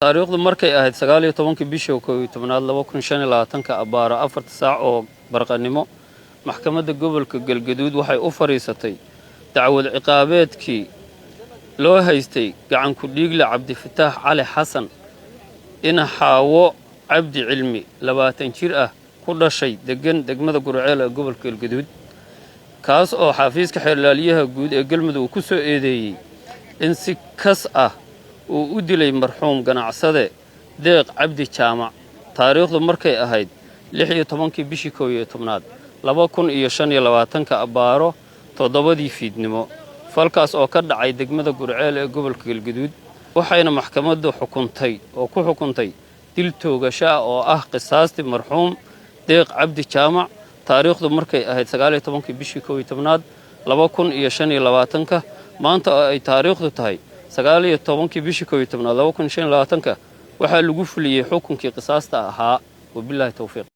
taariikhdu markay ahayd 19 bishii 2015 abaaro 4 saac oo barqanimo maxkamadda gobolka Galgaduud waxay u fariisatay dacwad ciqaabeedkii loo haystay gacan ku dhiigle Cabdifataax Cali Xasan in Xaawo Cabdi Cilmi 20 jir ah ku dhashay degan degmada Gurceel ee gobolka Galgaduud kaas oo xafiiska xeerlaaliyaha guud ee Galmudug ku soo eedeeyay in si kas ah uu u dilay marxuum ganacsade Deeq Cabdi Jaamac taariikhdu markay ahayd 16 bishii 11 2025 abaaro 7 fiidnimo falkaas oo ka dhacay degmada Gurceel ee gobolka Galgaduud waxayna maxkamaddu xukuntay dil toogasho oo ah qisaastii marxuum Deeq Cabdi Jaamac taariikhdu markay ahayd 19 bishii 11 2025 maanta oo ay taariikhdu tahay 19 bishii 11 2025 waxa lagu fuliyay xukunkii qisaasta ahaa wabillahi tawfiiq